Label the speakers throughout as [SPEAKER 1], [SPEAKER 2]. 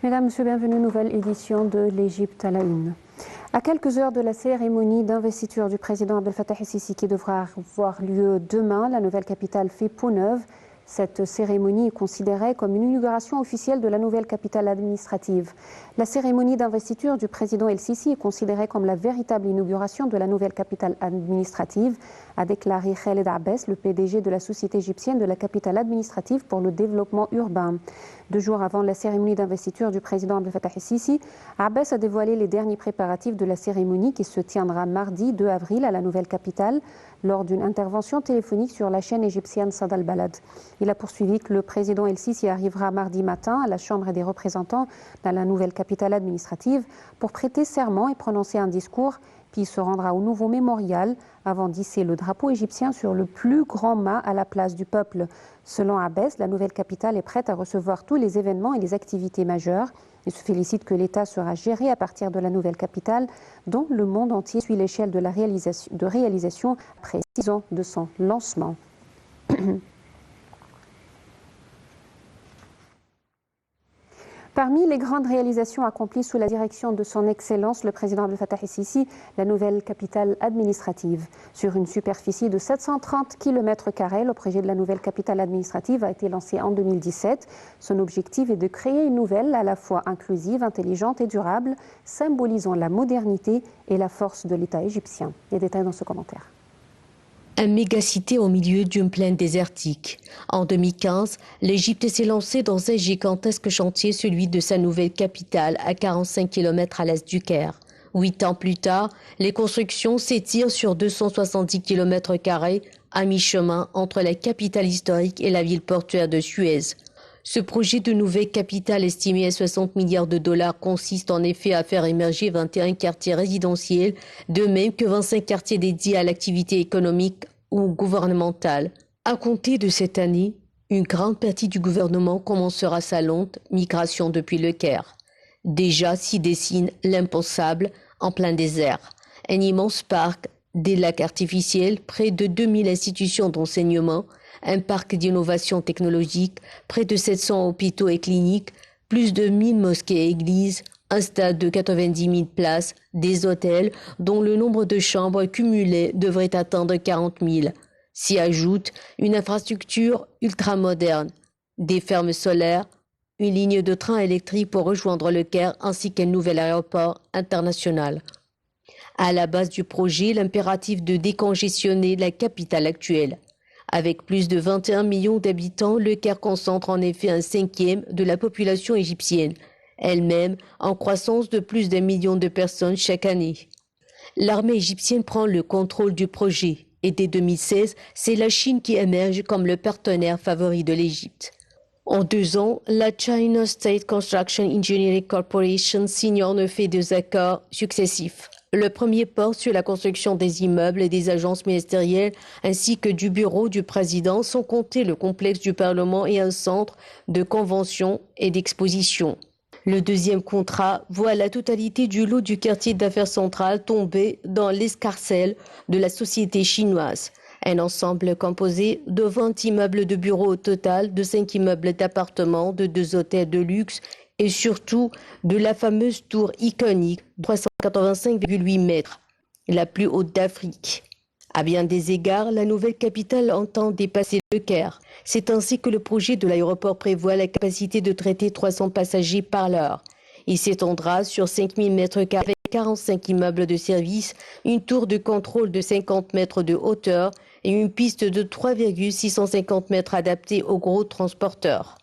[SPEAKER 1] Mesdames, Messieurs, bienvenue, nouvelle édition de l'Égypte à la une. À quelques heures de la cérémonie d'investiture du président Abdel Fattah el-Sisi qui devra avoir lieu demain, la nouvelle capitale fait peau neuve. Cette cérémonie est considérée comme une inauguration officielle de la nouvelle capitale administrative. La cérémonie d'investiture du président el-Sisi est considérée comme la véritable inauguration de la nouvelle capitale administrative, a déclaré Khaled Abbas, le PDG de la Société égyptienne de la capitale administrative pour le développement urbain. 2 jours avant la cérémonie d'investiture du président Abdel Fattah el-Sisi, Abbas a dévoilé les derniers préparatifs de la cérémonie qui se tiendra mardi 2 avril à la nouvelle capitale lors d'une intervention téléphonique sur la chaîne égyptienne Sada al-Balad. Il a poursuivi que le président el-Sisi arrivera mardi matin à la Chambre des représentants dans la nouvelle capitale administrative pour prêter serment et prononcer un discours, puis il se rendra au nouveau mémorial avant d'hisser le drapeau égyptien sur le plus grand mât à la place du peuple. Selon Abbas, la nouvelle capitale est prête à recevoir tous les événements et les activités majeures. Il se félicite que l'État sera géré à partir de la nouvelle capitale, dont le monde entier suit l'échelle de la réalisation après 6 ans de son lancement. Parmi les grandes réalisations accomplies sous la direction de son Excellence, le président Abdel Fattah el-Sisi, la nouvelle capitale administrative. Sur une superficie de 730 km², le projet de la nouvelle capitale administrative a été lancé en 2017. Son objectif est de créer une nouvelle à la fois inclusive, intelligente et durable, symbolisant la modernité et la force de l'État égyptien. Les détails dans ce commentaire.
[SPEAKER 2] Un mégacité au milieu d'une plaine désertique. En 2015, l'Égypte s'est lancée dans un gigantesque chantier, celui de sa nouvelle capitale, à 45 km à l'est du Caire. 8 ans plus tard, les constructions s'étirent sur 270 km², à mi-chemin entre la capitale historique et la ville portuaire de Suez. Ce projet de nouvelle capitale estimé à 60 milliards de dollars consiste en effet à faire émerger 21 quartiers résidentiels, de même que 25 quartiers dédiés à l'activité économique ou gouvernementale. À compter de cette année, une grande partie du gouvernement commencera sa lente migration depuis le Caire. Déjà s'y dessine l'impensable en plein désert. Un immense parc, des lacs artificiels, près de 2000 institutions d'enseignement, un parc d'innovation technologique, près de 700 hôpitaux et cliniques, plus de 1000 mosquées et églises, un stade de 90 000 places, des hôtels dont le nombre de chambres cumulées devrait atteindre 40 000. S'y ajoute une infrastructure ultramoderne, des fermes solaires, une ligne de train électrique pour rejoindre le Caire ainsi qu'un nouvel aéroport international. À la base du projet, l'impératif de décongestionner la capitale actuelle. Avec plus de 21 millions d'habitants, le Caire concentre en effet un 5e de la population égyptienne, elle-même en croissance de plus d'1 million de personnes chaque année. L'armée égyptienne prend le contrôle du projet et dès 2016, c'est la Chine qui émerge comme le partenaire favori de l'Égypte. En 2 ans, la China State Construction Engineering Corporation signe en effet 2 accords successifs. Le premier porte sur la construction des immeubles et des agences ministérielles ainsi que du bureau du président, sans compter le complexe du Parlement et un centre de convention et d'exposition. Le deuxième contrat voit la totalité du lot du quartier d'affaires central tomber dans l'escarcelle de la société chinoise. Un ensemble composé de 20 immeubles de bureaux au total, de 5 immeubles d'appartements, de 2 hôtels de luxe et surtout de la fameuse tour iconique de 385,8 mètres, la plus haute d'Afrique. À bien des égards, la nouvelle capitale entend dépasser le Caire. C'est ainsi que le projet de l'aéroport prévoit la capacité de traiter 300 passagers par l'heure. Il s'étendra sur 5000 mètres carrés avec 45 immeubles de service, une tour de contrôle de 50 mètres de hauteur et une piste de 3,650 mètres adaptée aux gros transporteurs.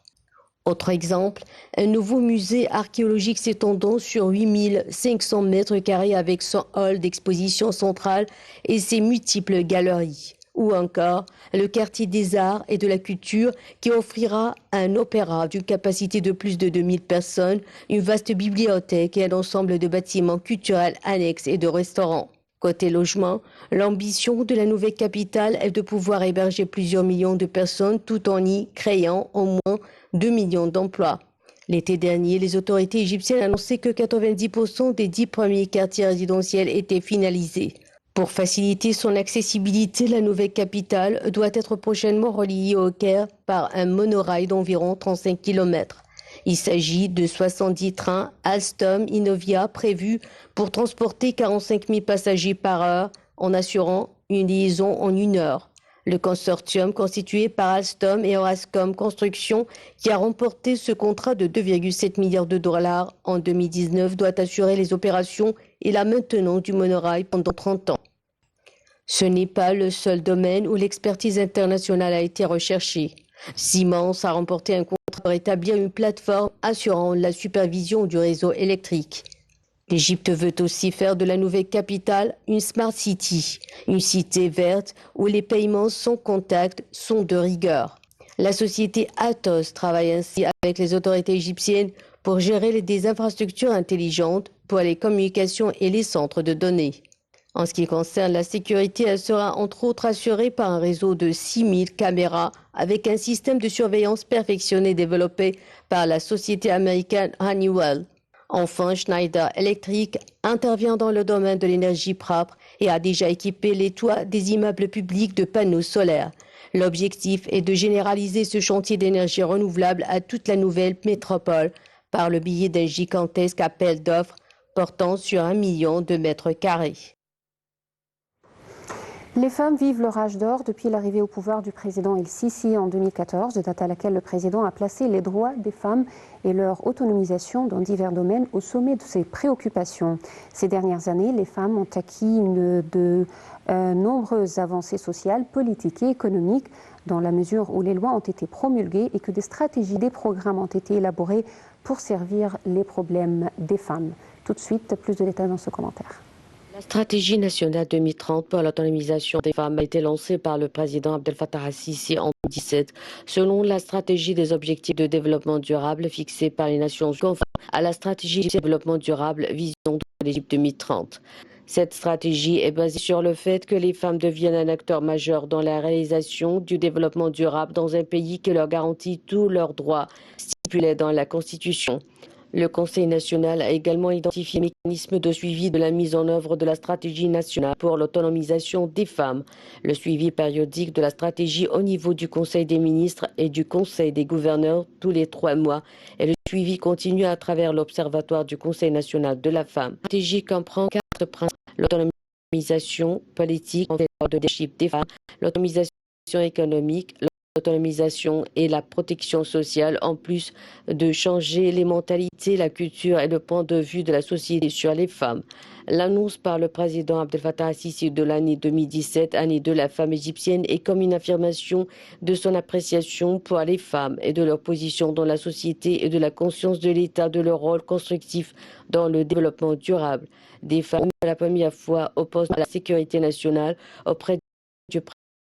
[SPEAKER 2] Autre exemple, un nouveau musée archéologique s'étendant sur 8500 mètres carrés avec son hall d'exposition centrale et ses multiples galeries. Ou encore le quartier des arts et de la culture qui offrira un opéra d'une capacité de plus de 2000 personnes, une vaste bibliothèque et un ensemble de bâtiments culturels annexes et de restaurants. Côté logement, l'ambition de la nouvelle capitale est de pouvoir héberger plusieurs millions de personnes tout en y créant au moins 2 millions d'emplois. L'été dernier, les autorités égyptiennes annonçaient que 90% des 10 premiers quartiers résidentiels étaient finalisés. Pour faciliter son accessibilité, la nouvelle capitale doit être prochainement reliée au Caire par un monorail d'environ 35 km. Il s'agit de 70 trains Alstom Innovia prévus pour transporter 45 000 passagers par heure en assurant une liaison en 1 heure. Le consortium constitué par Alstom et Orascom Construction, qui a remporté ce contrat de 2,7 milliards de dollars en 2019, doit assurer les opérations et la maintenance du monorail pendant 30 ans. Ce n'est pas le seul domaine où l'expertise internationale a été recherchée. Siemens a remporté un contrat pour établir une plateforme assurant la supervision du réseau électrique. L'Égypte veut aussi faire de la nouvelle capitale une Smart City, une cité verte où les paiements sans contact sont de rigueur. La société Atos travaille ainsi avec les autorités égyptiennes pour gérer des infrastructures intelligentes pour les communications et les centres de données. En ce qui concerne la sécurité, elle sera entre autres assurée par un réseau de 6000 caméras avec un système de surveillance perfectionné développé par la société américaine Honeywell. Enfin, Schneider Electric intervient dans le domaine de l'énergie propre et a déjà équipé les toits des immeubles publics de panneaux solaires. L'objectif est de généraliser ce chantier d'énergie renouvelable à toute la nouvelle métropole par le biais d'un gigantesque appel d'offres portant sur 1 million de mètres carrés.
[SPEAKER 1] Les femmes vivent leur âge d'or depuis l'arrivée au pouvoir du président El-Sisi en 2014, date à laquelle le président a placé les droits des femmes et leur autonomisation dans divers domaines au sommet de ses préoccupations. Ces dernières années, les femmes ont acquis de nombreuses avancées sociales, politiques et économiques dans la mesure où les lois ont été promulguées et que des stratégies, des programmes ont été élaborés pour servir les problèmes des femmes. Tout de suite, plus de détails dans ce commentaire.
[SPEAKER 2] La stratégie nationale 2030 pour l'autonomisation des femmes a été lancée par le président Abdel Fattah al-Sisi en 2017, selon la stratégie des objectifs de développement durable fixée par les Nations Unies à la stratégie de développement durable Vision de l'Égypte 2030. Cette stratégie est basée sur le fait que les femmes deviennent un acteur majeur dans la réalisation du développement durable dans un pays qui leur garantit tous leurs droits stipulés dans la Constitution. Le Conseil national a également identifié les mécanismes de suivi de la mise en œuvre de la stratégie nationale pour l'autonomisation des femmes, le suivi périodique de la stratégie au niveau du Conseil des ministres et du Conseil des gouverneurs tous les 3 mois et le suivi continu à travers l'Observatoire du Conseil national de la femme. La stratégie comprend 4 principes: l'autonomisation politique, de leadership des femmes, l'autonomisation économique, l'autonomisation et la protection sociale, en plus de changer les mentalités, la culture et le point de vue de la société sur les femmes. L'annonce par le président Abdel Fattah al-Sisi de l'année 2017, année de la femme égyptienne, est comme une affirmation de son appréciation pour les femmes et de leur position dans la société et de la conscience de l'État de leur rôle constructif dans le développement durable. Des femmes, pour la première fois, au poste de la sécurité nationale auprès du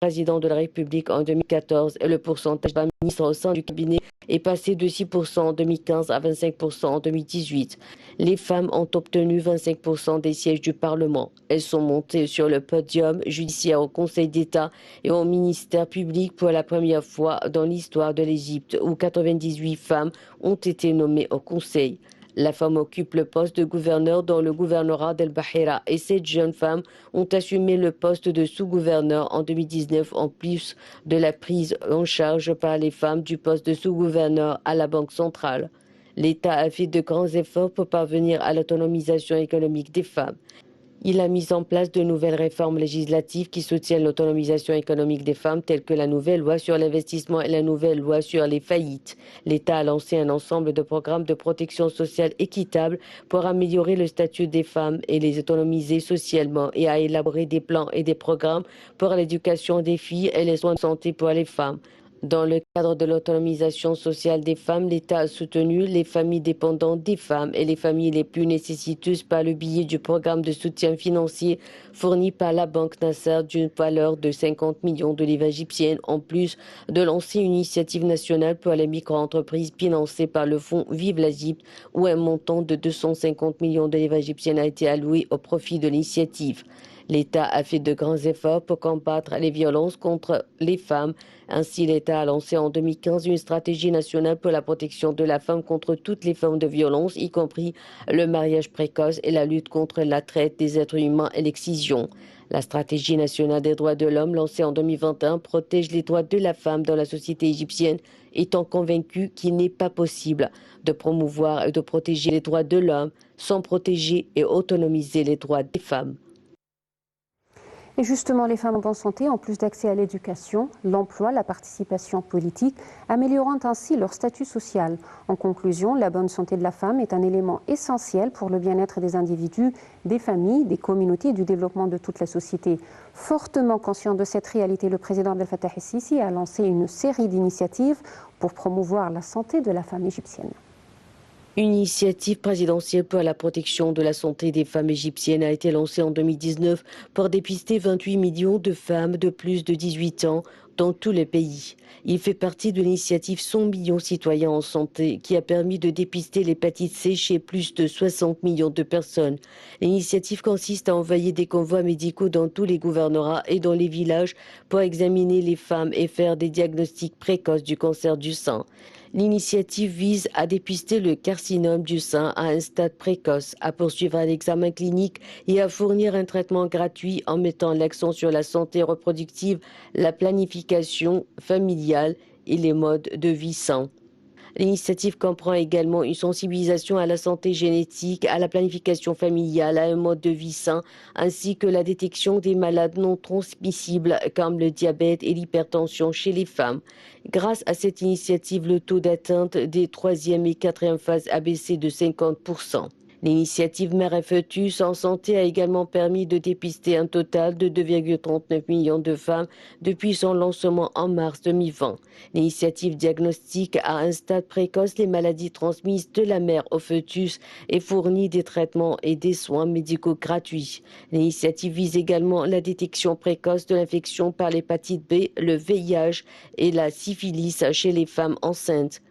[SPEAKER 2] président de la République en 2014 et le pourcentage de ministres au sein du cabinet est passé de 6% en 2015 à 25% en 2018. Les femmes ont obtenu 25% des sièges du Parlement. Elles sont montées sur le podium judiciaire au Conseil d'État et au ministère public pour la première fois dans l'histoire de l'Égypte, où 98 femmes ont été nommées au Conseil. La femme occupe le poste de gouverneur dans le gouvernorat d'El Bahira et 7 jeunes femmes ont assumé le poste de sous-gouverneur en 2019, en plus de la prise en charge par les femmes du poste de sous-gouverneur à la Banque centrale. L'État a fait de grands efforts pour parvenir à l'autonomisation économique des femmes. Il a mis en place de nouvelles réformes législatives qui soutiennent l'autonomisation économique des femmes, telles que la nouvelle loi sur l'investissement et la nouvelle loi sur les faillites. L'État a lancé un ensemble de programmes de protection sociale équitable pour améliorer le statut des femmes et les autonomiser socialement, et a élaboré des plans et des programmes pour l'éducation des filles et les soins de santé pour les femmes. Dans le cadre de l'autonomisation sociale des femmes, l'État a soutenu les familles dépendantes des femmes et les familles les plus nécessiteuses par le biais du programme de soutien financier fourni par la Banque Nasser d'une valeur de 50 millions de livres égyptiennes, en plus de lancer une initiative nationale pour les micro-entreprises financée par le fonds Vive l'Égypte, où un montant de 250 millions de livres égyptiennes a été alloué au profit de l'initiative. L'État a fait de grands efforts pour combattre les violences contre les femmes. Ainsi, l'État a lancé en 2015 une stratégie nationale pour la protection de la femme contre toutes les formes de violence, y compris le mariage précoce et la lutte contre la traite des êtres humains et l'excision. La stratégie nationale des droits de l'homme lancée en 2021 protège les droits de la femme dans la société égyptienne étant convaincu qu'il n'est pas possible de promouvoir et de protéger les droits de l'homme sans protéger et autonomiser les droits des femmes.
[SPEAKER 1] Et justement, les femmes en bonne santé ont plus d'accès à l'éducation, l'emploi, la participation politique, améliorant ainsi leur statut social. En conclusion, la bonne santé de la femme est un élément essentiel pour le bien-être des individus, des familles, des communautés et du développement de toute la société. Fortement conscient de cette réalité, le président Abdel Fattah el-Sisi a lancé une série d'initiatives pour promouvoir la santé de la femme égyptienne.
[SPEAKER 2] Une initiative présidentielle pour la protection de la santé des femmes égyptiennes a été lancée en 2019 pour dépister 28 millions de femmes de plus de 18 ans dans tous les pays. Il fait partie de l'initiative 100 millions citoyens en santé qui a permis de dépister l'hépatite C chez plus de 60 millions de personnes. L'initiative consiste à envoyer des convois médicaux dans tous les gouvernorats et dans les villages pour examiner les femmes et faire des diagnostics précoces du cancer du sein. L'initiative vise à dépister le carcinome du sein à un stade précoce, à poursuivre un examen clinique et à fournir un traitement gratuit en mettant l'accent sur la santé reproductive, la planification familiale et les modes de vie sains. L'initiative comprend également une sensibilisation à la santé génétique, à la planification familiale, à un mode de vie sain, ainsi que la détection des malades non transmissibles comme le diabète et l'hypertension chez les femmes. Grâce à cette initiative, le taux d'atteinte des 3e et 4e phases a baissé de 50%. L'initiative Mère et Fœtus en santé a également permis de dépister un total de 2,39 millions de femmes depuis son lancement en mars 2020. L'initiative diagnostique à un stade précoce les maladies transmises de la mère au fœtus et fournit des traitements et des soins médicaux gratuits. L'initiative vise également la détection précoce de l'infection par l'hépatite B, le VIH et la syphilis chez les femmes enceintes.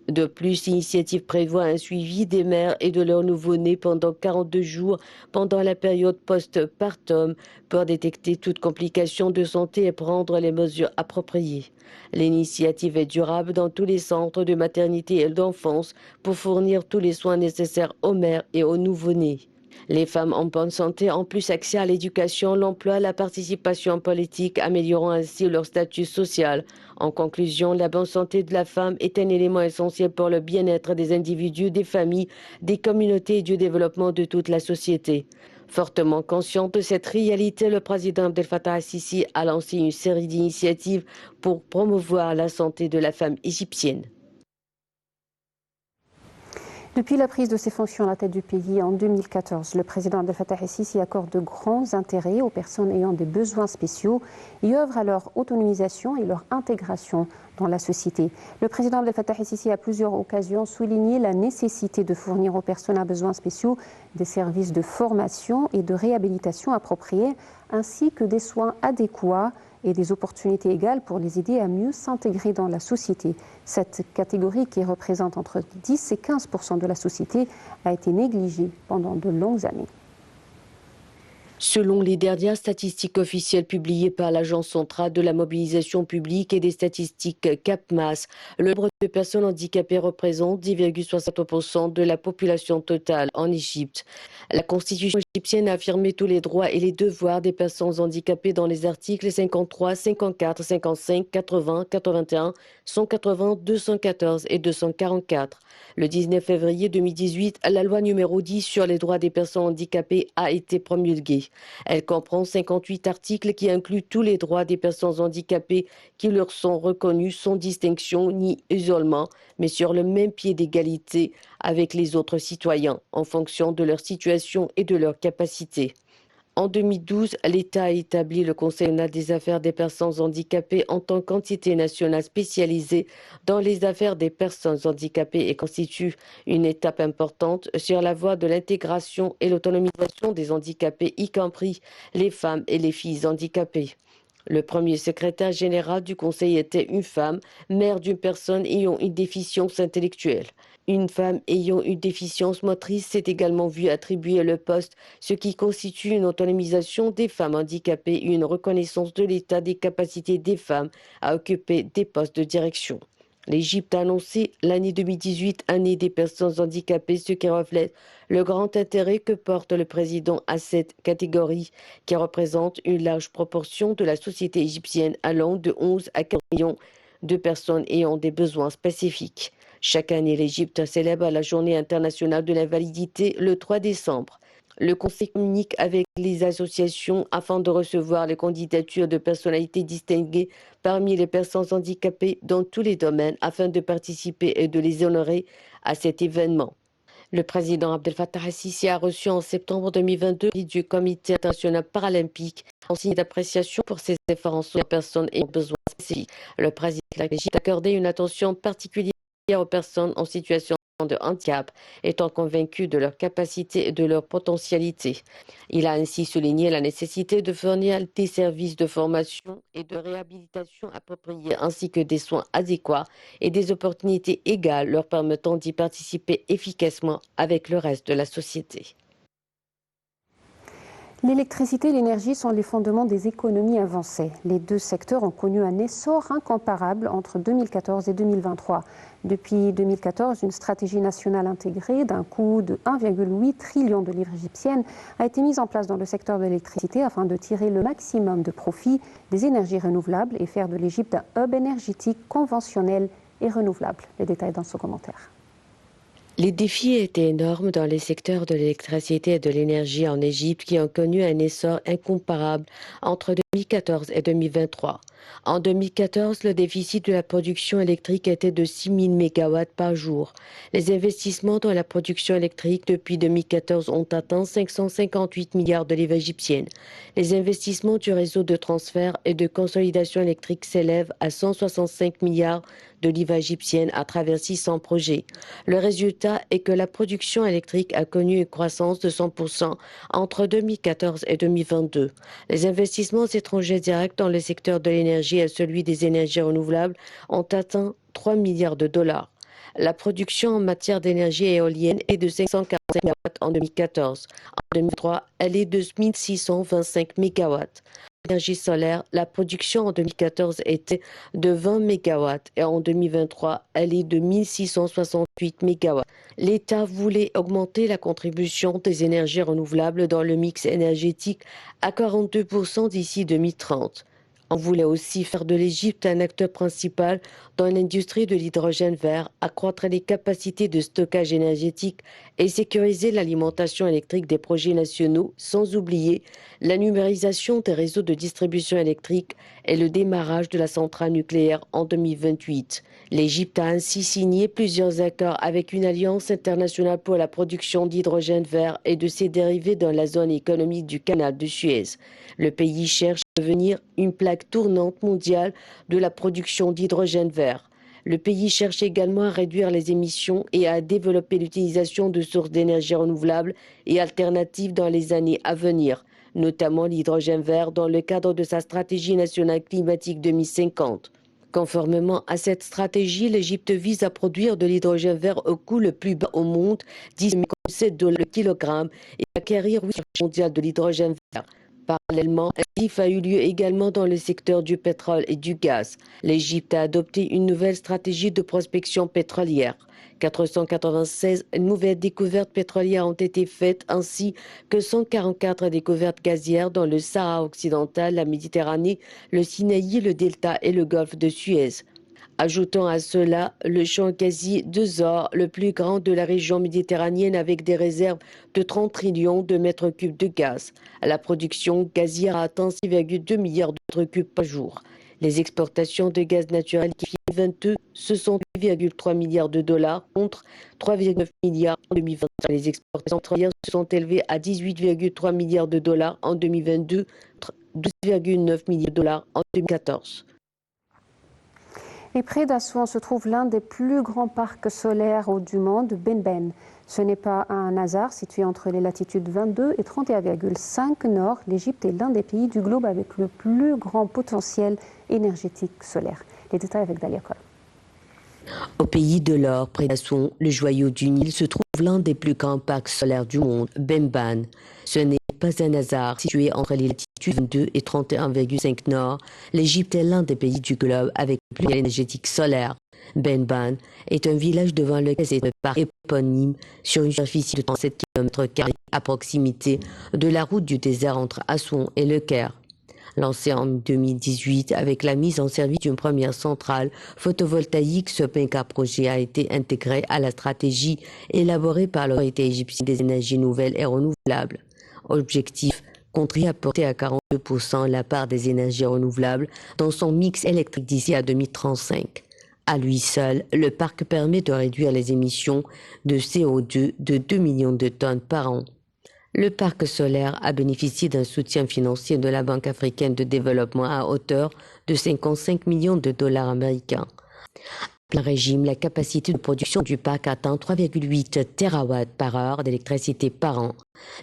[SPEAKER 2] De plus, l'initiative prévoit un suivi des mères et de leurs nouveau-nés pendant 42 jours pendant la période post-partum pour détecter toute complication de santé et prendre les mesures appropriées. L'initiative est durable dans tous les centres de maternité et d'enfance pour fournir tous les soins nécessaires aux mères et aux nouveau-nés. Les femmes en bonne santé ont plus accès à l'éducation, l'emploi, la participation politique, améliorant ainsi leur statut social. En conclusion, la bonne santé de la femme est un élément essentiel pour le bien-être des individus, des familles, des communautés et du développement de toute la société. Fortement conscient de cette réalité, le président Abdel Fattah el-Sisi a lancé une série d'initiatives pour promouvoir la santé de la femme égyptienne.
[SPEAKER 1] Depuis la prise de ses fonctions à la tête du pays en 2014, le président Abdel Fattah el-Sisi accorde de grands intérêts aux personnes ayant des besoins spéciaux et œuvre à leur autonomisation et leur intégration dans la société. Le président Abdel Fattah el-Sisi a à plusieurs occasions souligné la nécessité de fournir aux personnes à besoins spéciaux des services de formation et de réhabilitation appropriés, ainsi que des soins adéquats et des opportunités égales pour les aider à mieux s'intégrer dans la société. Cette catégorie, qui représente entre 10 et 15% de la société, a été négligée pendant de longues années.
[SPEAKER 2] Selon les dernières statistiques officielles publiées par l'Agence centrale de la mobilisation publique et des statistiques CAPMAS, le nombre de personnes handicapées représente 10,60% de la population totale en Égypte. La Constitution égyptienne a affirmé tous les droits et les devoirs des personnes handicapées dans les articles 53, 54, 55, 80, 81, 180, 214 et 244. Le 19 février 2018, la loi numéro 10 sur les droits des personnes handicapées a été promulguée. Elle comprend 58 articles qui incluent tous les droits des personnes handicapées qui leur sont reconnus sans distinction ni isolement, mais sur le même pied d'égalité avec les autres citoyens en fonction de leur situation et de leurs capacités. En 2012, l'État a établi le Conseil national des affaires des personnes handicapées en tant qu'entité nationale spécialisée dans les affaires des personnes handicapées et constitue une étape importante sur la voie de l'intégration et l'autonomisation des handicapés, y compris les femmes et les filles handicapées. Le premier secrétaire général du Conseil était une femme, mère d'une personne ayant une déficience intellectuelle. Une femme ayant une déficience motrice s'est également vue attribuer le poste, ce qui constitue une autonomisation des femmes handicapées et une reconnaissance de l'état des capacités des femmes à occuper des postes de direction. L'Égypte a annoncé l'année 2018 année des personnes handicapées, ce qui reflète le grand intérêt que porte le président à cette catégorie, qui représente une large proportion de la société égyptienne allant de 11 à 15 millions
[SPEAKER 3] de personnes ayant des besoins spécifiques. Chaque année, l'Égypte célèbre la Journée internationale de l'invalidité le 3 décembre. Le Conseil communique avec les associations afin de recevoir les candidatures de personnalités distinguées parmi les personnes handicapées dans tous les domaines afin de participer et de les honorer à cet événement. Le président Abdel Fattah el-Sisi a reçu en septembre 2022 du Comité international paralympique en signe d'appréciation pour ses efforts en soutien aux personnes ayant besoin spécifiques. Le président de l'Égypte a accordé une attention particulière aux personnes en situation de handicap, étant convaincu de leur capacité et de leur potentialité. Il a ainsi souligné la nécessité de fournir des services de formation et de réhabilitation appropriés ainsi que des soins adéquats et des opportunités égales leur permettant d'y participer efficacement avec le reste de la société.
[SPEAKER 1] L'électricité et l'énergie sont les fondements des économies avancées. Les deux secteurs ont connu un essor incomparable entre 2014 et 2023. Depuis 2014, une stratégie nationale intégrée d'un coût de 1,8 trillion de livres égyptiennes a été mise en place dans le secteur de l'électricité afin de tirer le maximum de profit des énergies renouvelables et faire de l'Égypte un hub énergétique conventionnel et renouvelable. Les détails dans ce commentaire.
[SPEAKER 3] Les défis étaient énormes dans les secteurs de l'électricité et de l'énergie en Égypte qui ont connu un essor incomparable entre 2014 et 2023. En 2014, le déficit de la production électrique était de 6 000 MW par jour. Les investissements dans la production électrique depuis 2014 ont atteint 558 milliards de livres égyptiennes. Les investissements du réseau de transfert et de consolidation électrique s'élèvent à 165 milliards de livres égyptiennes à travers 600 projets. Le résultat est que la production électrique a connu une croissance de 100% entre 2014 et 2022. Les investissements étrangers directs dans le secteur de l'énergie et celui des énergies renouvelables ont atteint 3 milliards de dollars. La production en matière d'énergie éolienne est de 545 MW en 2014. En 2003, elle est de 1625 MW. L'énergie solaire, la production en 2014 était de 20 MW et en 2023, elle est de 1668 MW. L'État voulait augmenter la contribution des énergies renouvelables dans le mix énergétique à 42% d'ici 2030. On voulait aussi faire de l'Égypte un acteur principal dans l'industrie de l'hydrogène vert, accroître les capacités de stockage énergétique et sécuriser l'alimentation électrique des projets nationaux, sans oublier la numérisation des réseaux de distribution électrique et le démarrage de la centrale nucléaire en 2028. L'Égypte a ainsi signé plusieurs accords avec une alliance internationale pour la production d'hydrogène vert et de ses dérivés dans la zone économique du canal de Suez. Le pays cherche à devenir une plaque tournante mondiale de la production d'hydrogène vert. Le pays cherche également à réduire les émissions et à développer l'utilisation de sources d'énergie renouvelables et alternatives dans les années à venir, notamment l'hydrogène vert dans le cadre de sa stratégie nationale climatique 2050. Conformément à cette stratégie, l'Égypte vise à produire de l'hydrogène vert au coût le plus bas au monde, 10,7 $ le kilogramme, et acquérir 8% mondial de l'hydrogène vert. Parallèlement, un défi a eu lieu également dans le secteur du pétrole et du gaz. L'Égypte a adopté une nouvelle stratégie de prospection pétrolière. 496 nouvelles découvertes pétrolières ont été faites ainsi que 144 découvertes gazières dans le Sahara occidental, la Méditerranée, le Sinaï, le Delta et le golfe de Suez. Ajoutons à cela le champ gazier de Zohr, le plus grand de la région méditerranéenne avec des réserves de 30 trillions de mètres cubes de gaz. La production gazière a atteint 6,2 milliards de mètres cubes par jour. Les exportations de gaz naturel qui 2022, ce sont 8,3 milliards de dollars contre 3,9 milliards en 2023. Les exportations pétrolières se sont élevées à 18,3 milliards de dollars en 2022, 12,9 milliards de dollars en 2014.
[SPEAKER 1] Et près d'Assouan se trouve l'un des plus grands parcs solaires du monde, Benben. Ce n'est pas un hasard, situé entre les latitudes 22 et 31,5 nord, l'Égypte est l'un des pays du globe avec le plus grand potentiel énergétique solaire. Les détails avec Dalia Kol.
[SPEAKER 3] Au pays de l'or, près d'Assouan, le joyau du Nil, se trouve l'un des plus grands parcs solaires du monde, Benban. Ce n'est pas un hasard. Situé entre les latitudes 22 et 31,5 nord, l'Égypte est l'un des pays du globe avec le plus énergétique solaire. Benban est un village devant lequel est un parc éponyme sur une superficie de 37 km² à proximité de la route du désert entre Assouan et Le Caire. Lancé en 2018 avec la mise en service d'une première centrale photovoltaïque, ce méga projet a été intégré à la stratégie élaborée par l'autorité égyptienne des énergies nouvelles et renouvelables. Objectif: contribuer à porter à 42% la part des énergies renouvelables dans son mix électrique d'ici à 2035. À lui seul, le parc permet de réduire les émissions de CO2 de 2 millions de tonnes par an. Le parc solaire a bénéficié d'un soutien financier de la Banque africaine de développement à hauteur de 55 millions de dollars américains. En plein régime, la capacité de production du parc atteint 3,8 TWh par heure d'électricité par an.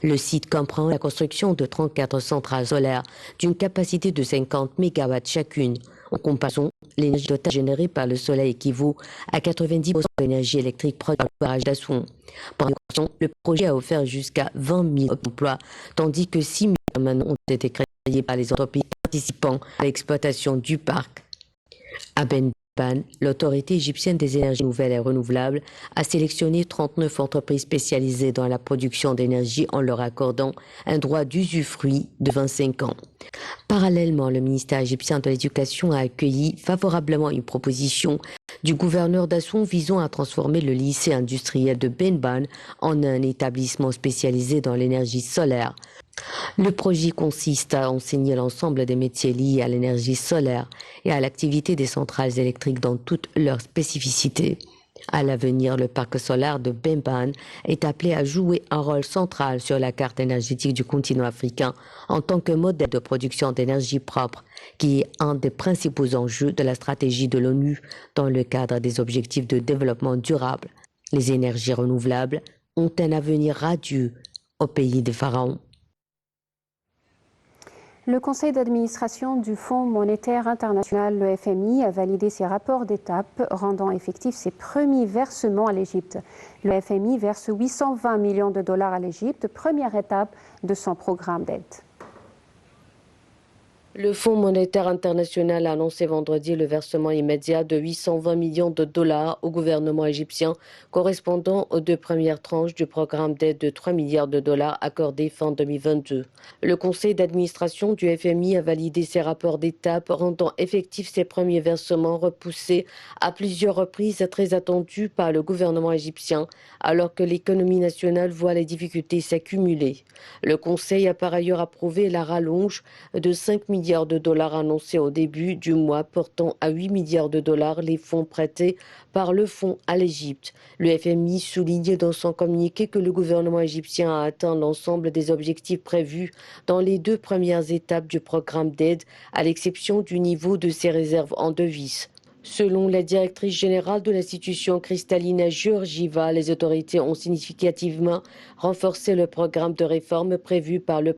[SPEAKER 3] Le site comprend la construction de 34 centrales solaires d'une capacité de 50 MW chacune. En comparaison, l'énergie totale générée par le soleil équivaut à 90% de l'énergie électrique produite par le barrage d'Assoun. Pour le projet a offert jusqu'à 20 000 emplois, tandis que 6 000 permanents ont été créés par les entreprises participant à l'exploitation du parc. À Ben Ban, l'autorité égyptienne des énergies nouvelles et renouvelables a sélectionné 39 entreprises spécialisées dans la production d'énergie en leur accordant un droit d'usufruit de 25 ans. Parallèlement, le ministère égyptien de l'Éducation a accueilli favorablement une proposition du gouverneur d'Assoun visant à transformer le lycée industriel de Ben Ban en un établissement spécialisé dans l'énergie solaire. Le projet consiste à enseigner l'ensemble des métiers liés à l'énergie solaire et à l'activité des centrales électriques dans toutes leurs spécificités. À l'avenir, le parc solaire de Ben Ban est appelé à jouer un rôle central sur la carte énergétique du continent africain en tant que modèle de production d'énergie propre, qui est un des principaux enjeux de la stratégie de l'ONU dans le cadre des objectifs de développement durable. Les énergies renouvelables ont un avenir radieux au pays des pharaons.
[SPEAKER 1] Le conseil d'administration du Fonds monétaire international, le FMI, a validé ses rapports d'étape rendant effectifs ses premiers versements à l'Égypte. Le FMI verse 820 millions de dollars à l'Égypte, première étape de son programme d'aide.
[SPEAKER 3] Le Fonds monétaire international a annoncé vendredi le versement immédiat de 820 millions de dollars au gouvernement égyptien, correspondant aux 2 premières tranches du programme d'aide de 3 milliards de dollars accordé fin 2022. Le conseil d'administration du FMI a validé ses rapports d'étape, rendant effectifs ses premiers versements repoussés à plusieurs reprises très attendus par le gouvernement égyptien, alors que l'économie nationale voit les difficultés s'accumuler. Le conseil a par ailleurs approuvé la rallonge de 5 milliards de dollars annoncés au début du mois, portant à 8 milliards de dollars les fonds prêtés par le fonds à l'Égypte. Le FMI souligne dans son communiqué que le gouvernement égyptien a atteint l'ensemble des objectifs prévus dans les 2 premières étapes du programme d'aide, à l'exception du niveau de ses réserves en devises. Selon la directrice générale de l'institution Kristalina Georgieva, les autorités ont significativement renforcé le programme de réforme prévu par le